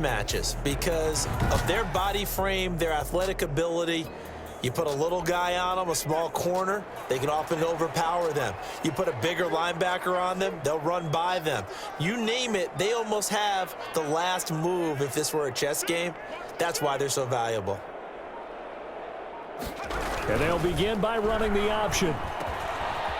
matches because of their body frame, their athletic ability. You put a little guy on them, a small corner, they can often overpower them. You put a bigger linebacker on them, they'll run by them. You name it, they almost have the last move if this were a chess game. That's why they're so valuable. And they'll begin by running the option.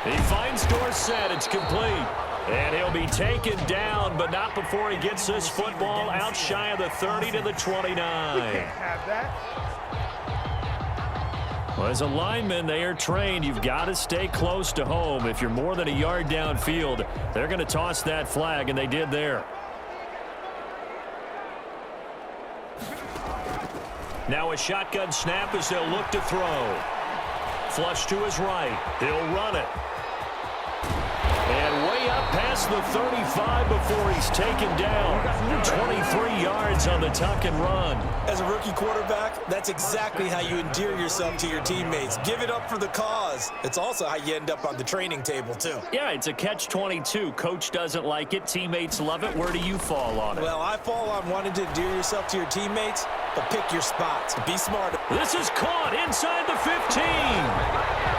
He finds Dorsett. It's complete. And he'll be taken down, but not before he gets this football out shy of the 30 to the 29. Have that. Well, as a lineman, they are trained. You've got to stay close to home. If you're more than a yard downfield, they're going to toss that flag, and they did there. Now a shotgun snap as they'll look to throw. Flush to his right. He'll run it. And way up past the 35 before he's taken down. 23 yards on the tuck and run. As a rookie quarterback, that's exactly how you endear yourself to your teammates. Give it up for the cause. It's also how you end up on the training table, too. Yeah, it's a catch-22. Coach doesn't like it. Teammates love it. Where do you fall on it? Well, I fall on wanting to endear yourself to your teammates, but pick your spots. Be smart. This is caught inside the 15.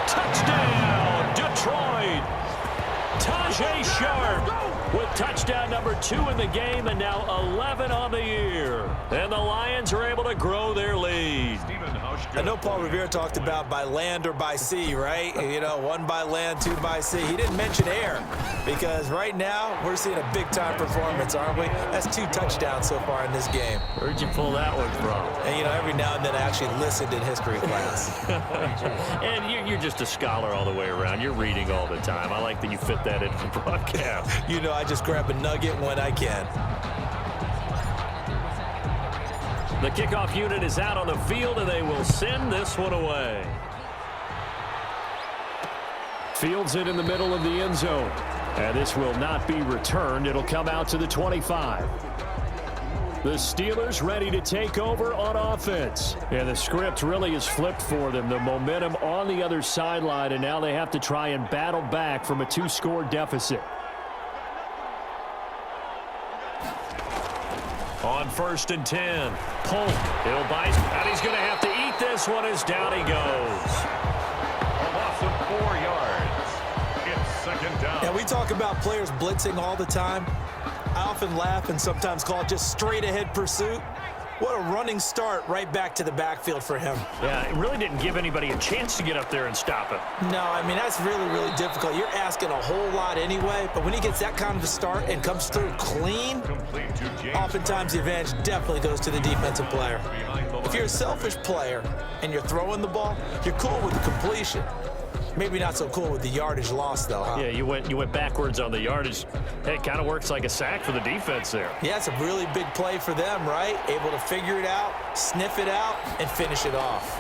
Touchdown, Detroit. Tajay Sharp with touchdown number 2 in the game and now 11 on the year. And the Lions are able to grow their lead. I know Paul Revere talked about by land or by sea, right? You know, 1 by land, 2 by sea. He didn't mention air because right now we're seeing a big-time performance, aren't we? That's 2 touchdowns so far in this game. Where'd you pull that one from? And, you know, every now and then I actually listened in history class. And you're just a scholar all the way around. You're reading all the time. I like that you fit that into the broadcast. You know, I just grab a nugget when I can. The kickoff unit is out on the field, and they will send this one away. Fields it in the middle of the end zone. And this will not be returned. It'll come out to the 25. The Steelers ready to take over on offense. And the script really is flipped for them. The momentum on the other sideline, and now they have to try and battle back from a 2-score deficit. On 1st and 10, Polk, he'll bite, and he's going to have to eat this one as down he goes. A loss of 4 yards. It's 2nd down. Now, we talk about players blitzing all the time. I often laugh and sometimes call it just straight-ahead pursuit. What a running start right back to the backfield for him. Yeah, it really didn't give anybody a chance to get up there and stop him. No, I mean, that's really, really difficult. You're asking a whole lot anyway, but when he gets that kind of a start and comes through clean, oftentimes the advantage definitely goes to the defensive player. If you're a selfish player and you're throwing the ball, you're cool with the completion. Maybe not so cool with the yardage loss, though, huh? Yeah, you went backwards on the yardage. Hey, it kind of works like a sack for the defense there. Yeah, it's a really big play for them, right? Able to figure it out, sniff it out, and finish it off.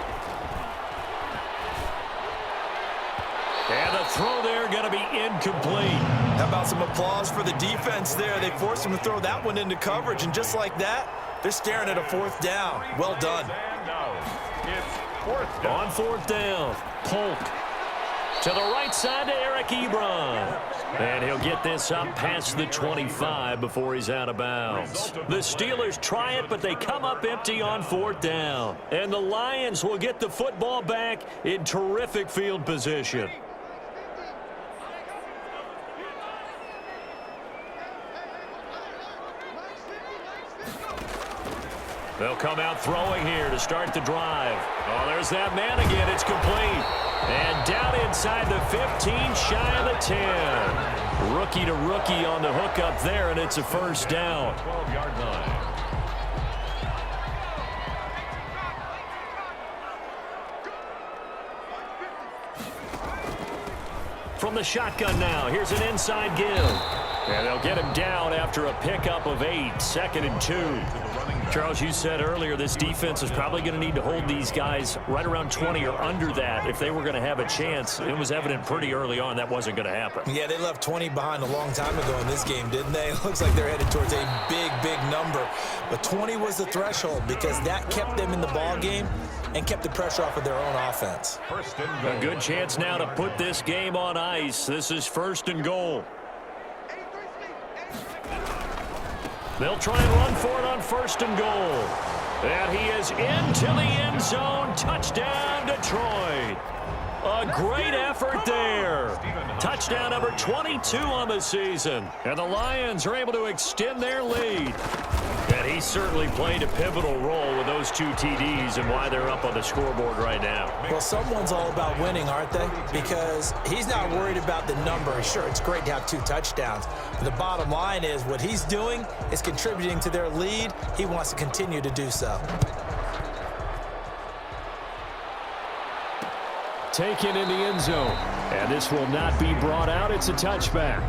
And the throw there going to be incomplete. How about some applause for the defense there? They forced him to throw that one into coverage, and just like that, they're staring at a 4th down. Well done. It's 4th down. On 4th down, Polk. To the right side to Eric Ebron. And he'll get this up past the 25 before he's out of bounds. The Steelers try it, but they come up empty on 4th down. And the Lions will get the football back in terrific field position. They'll come out throwing here to start the drive. Oh, there's that man again. It's complete. And down inside the 15, shy of the 10. Rookie to rookie on the hook up there, and it's a 1st down. 12-yard line. From the shotgun now, here's an inside give. And they'll get him down after a pickup of 8, 2nd and 2. Charles, you said earlier this defense is probably going to need to hold these guys right around 20 or under that if they were going to have a chance. It was evident pretty early on that wasn't going to happen. Yeah, they left 20 behind a long time ago in this game, didn't they? It looks like they're headed towards a big, big number. But 20 was the threshold because that kept them in the ball game and kept the pressure off of their own offense. A good chance now to put this game on ice. This is 1st and goal. They'll try and run for it on 1st and goal. And he is into the end zone. Touchdown, Detroit. A great effort there. Touchdown number 22 on the season. And the Lions are able to extend their lead. And he certainly played a pivotal role with those 2 TDs and why they're up on the scoreboard right now. Well, someone's all about winning, aren't they? Because he's not worried about the number. Sure, it's great to have 2 touchdowns. But the bottom line is what he's doing is contributing to their lead. He wants to continue to do so. Taken in the end zone. And this will not be brought out. It's a touchback.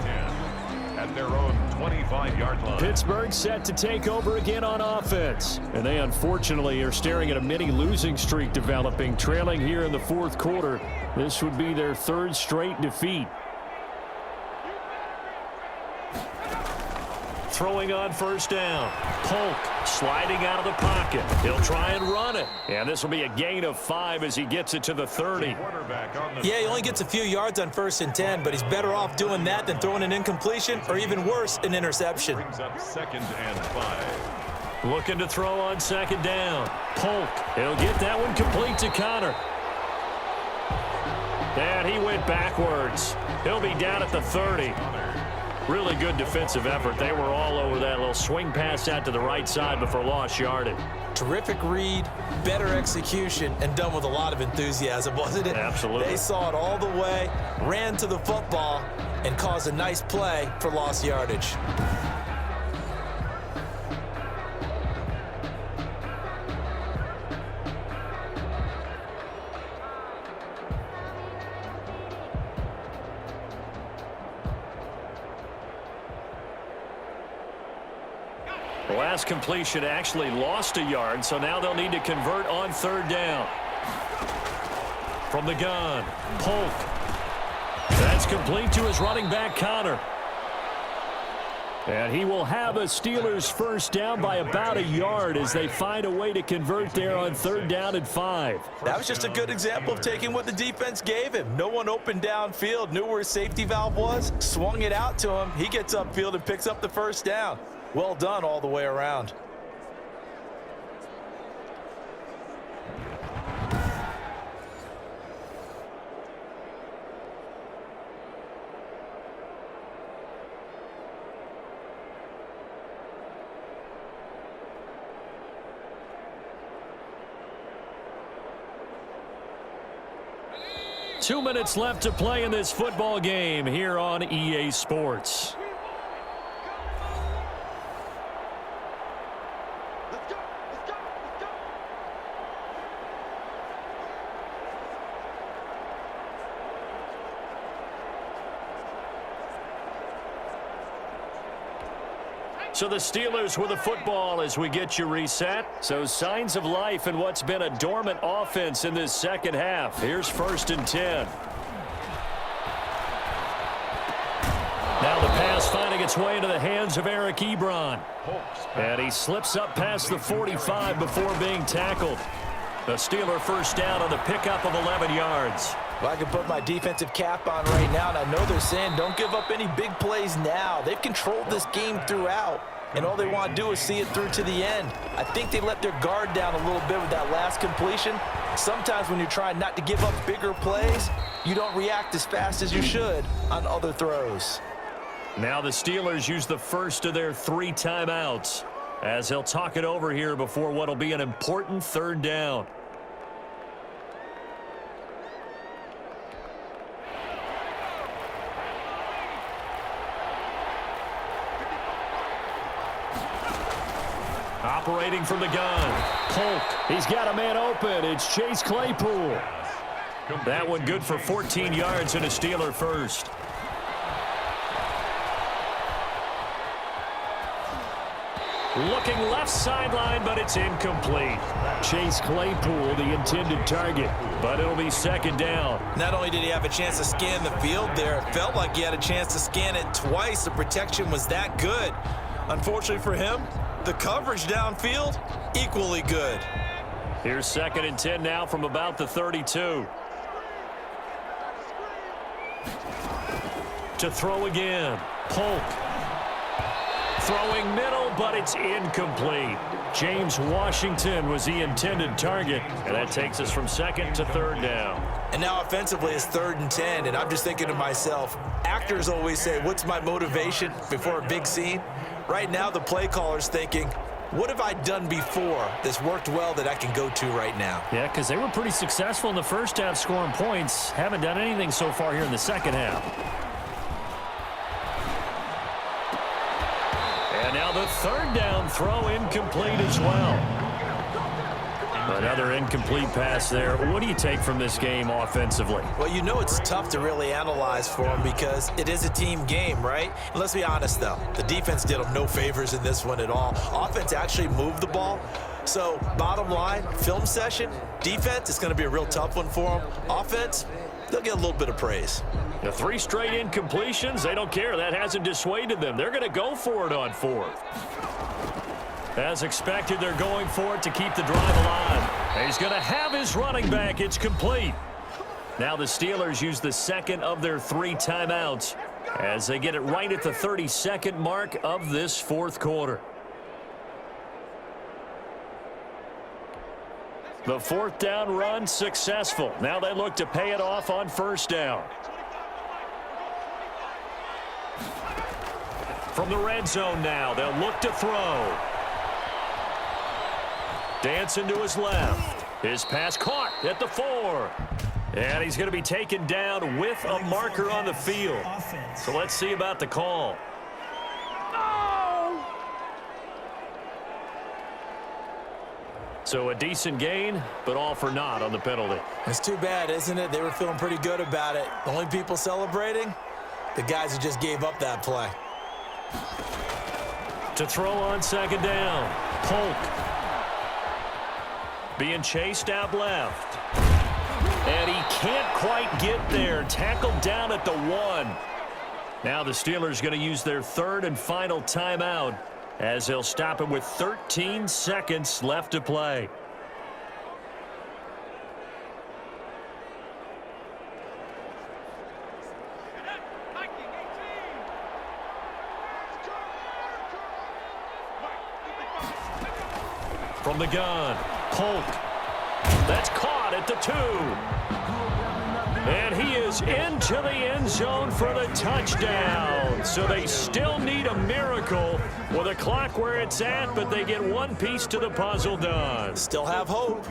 At their own 25-yard line. Pittsburgh set to take over again on offense. And they unfortunately are staring at a mini losing streak developing, trailing here in the 4th quarter. This would be their 3rd straight defeat. Throwing on 1st down. Polk sliding out of the pocket. He'll try and run it. And this will be a gain of 5 as he gets it to the 30. Yeah, he only gets a few yards on 1st and 10, but he's better off doing that than throwing an incompletion or even worse, an interception. Brings up 2nd and 5. Looking to throw on 2nd down. Polk. He'll get that one complete to Connor. And he went backwards. He'll be down at the 30. Really good defensive effort. They were all over that little swing pass out to the right side before lost yardage. Terrific read, better execution, and done with a lot of enthusiasm, wasn't it? Absolutely. They saw it all the way, ran to the football, and caused a nice play for lost yardage. The last completion actually lost a yard, so now they'll need to convert on 3rd down. From the gun, Polk. That's complete to his running back, Connor. And he will have a Steelers 1st down by about a yard as they find a way to convert there on 3rd down and 5. That was just a good example of taking what the defense gave him. No one opened downfield, knew where his safety valve was, swung it out to him. He gets upfield and picks up the 1st down. Well done all the way around. Two minutes left to play in this football game here on EA Sports. So the Steelers with the football as we get you reset. So signs of life in what's been a dormant offense in this 2nd half. Here's 1st and 10. Now the pass finding its way into the hands of Eric Ebron. And he slips up past the 45 before being tackled. The Steeler 1st down on the pickup of 11 yards. Well, I can put my defensive cap on right now, and I know they're saying don't give up any big plays now. They've controlled this game throughout, and all they want to do is see it through to the end. I think they let their guard down a little bit with that last completion. Sometimes when you're trying not to give up bigger plays, you don't react as fast as you should on other throws. Now the Steelers use the first of their 3 timeouts as they'll talk it over here before what will be an important 3rd down. Operating from the gun. Polk. He's got a man open. It's Chase Claypool. That one good for 14 yards and a Steeler 1st. Looking left sideline, but it's incomplete. Chase Claypool, the intended target, but it'll be 2nd down. Not only did he have a chance to scan the field there, it felt like he had a chance to scan it twice. The protection was that good. Unfortunately for him, the coverage downfield, equally good. Here's 2nd and 10 now from about the 32. To throw again. Polk. Throwing middle, but it's incomplete. James Washington was the intended target, and that takes us from second to third down. And now offensively it's 3rd and 10, and I'm just thinking to myself, actors always say, what's my motivation before a big scene? Right now the play caller's thinking, what have I done before that's worked well that I can go to right now? Yeah, because they were pretty successful in the first half scoring points. Haven't done anything so far here in the second half. And now the 3rd down throw incomplete as well. Another incomplete pass there. What do you take from this game offensively? Well, you know it's tough to really analyze for them because it is a team game, right? And let's be honest, though. The defense did them no favors in this one at all. Offense actually moved the ball. So, bottom line, film session, defense, it's going to be a real tough one for them. Offense, they'll get a little bit of praise. The 3 straight incompletions, they don't care. That hasn't dissuaded them. They're going to go for it on 4th. As expected, they're going for it to keep the drive alive. He's going to have his running back. It's complete. Now the Steelers use the second of their 3 timeouts as they get it right at the 32nd mark of this 4th quarter. The 4th down run successful. Now they look to pay it off on 1st down. From the red zone now, they'll look to throw. Dancing to his left. His pass caught at the 4. And he's going to be taken down with a marker on the field. So let's see about the call. So a decent gain, but all for naught on the penalty. It's too bad, isn't it? They were feeling pretty good about it. The only people celebrating, the guys who just gave up that play. To throw on 2nd down, Polk. Being chased out left. And he can't quite get there. Tackled down at the 1. Now the Steelers going to use their 3rd and final timeout as they'll stop it with 13 seconds left to play. From the gun, Polk. That's caught at the 2. And he is into the end zone for the touchdown. So they still need a miracle with a clock where it's at, but they get one piece to the puzzle done. Still have hope.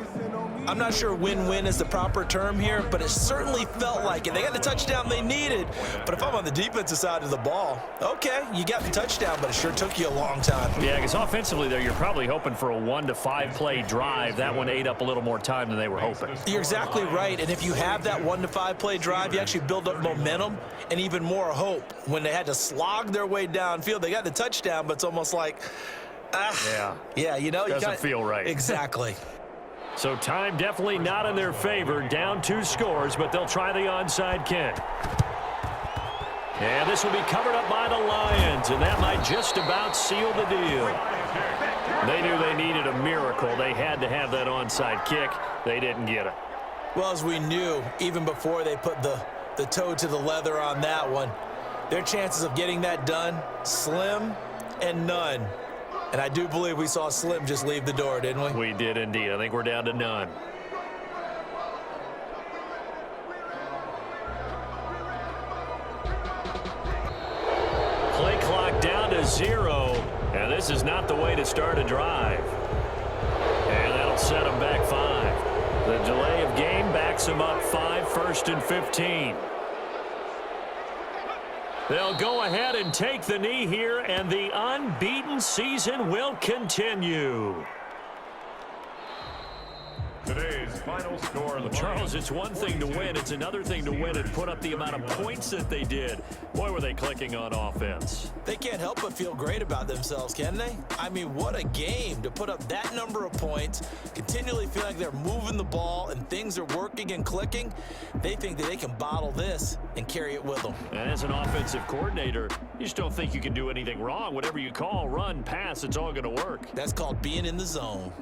I'm not sure win-win is the proper term here, but it certainly felt like it. They got the touchdown they needed. But if I'm on the defensive side of the ball, okay, you got the touchdown, but it sure took you a long time. Yeah, because offensively there, you're probably hoping for a 1 to 5 play drive. That one ate up a little more time than they were hoping. You're exactly right. And if you have that 1 to 5 play drive, you actually build up momentum and even more hope. When they had to slog their way downfield, they got the touchdown, but it's almost like, yeah, you know, doesn't feel right. Exactly. So time definitely not in their favor. Down 2 scores, but they'll try the onside kick. And this will be covered up by the Lions, and that might just about seal the deal. They knew they needed a miracle. They had to have that onside kick. They didn't get it. Well, as we knew, even before they put the toe to the leather on that one, their chances of getting that done, slim and none. And I do believe we saw Slim just leave the door, didn't we? We did indeed. I think we're down to none. Play clock down to 0. And this is not the way to start a drive. And that'll set them back 5. The delay of game backs them up 5, 1st and 15. They'll go ahead and take the knee here, and the unbeaten season will continue. Today's final score. Charles, it's one thing to win. It's another thing to win and put up the amount of points that they did. Boy, were they clicking on offense. They can't help but feel great about themselves, can they? I mean, what a game to put up that number of points, continually feel like they're moving the ball and things are working and clicking. They think that they can bottle this and carry it with them. And as an offensive coordinator, you just don't think you can do anything wrong. Whatever you call, run, pass, it's all going to work. That's called being in the zone.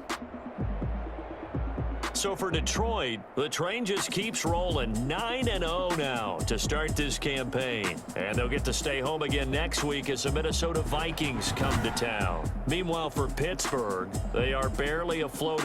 So for Detroit, the train just keeps rolling. 9-0 now to start this campaign. And they'll get to stay home again next week as the Minnesota Vikings come to town. Meanwhile, for Pittsburgh, they are barely afloat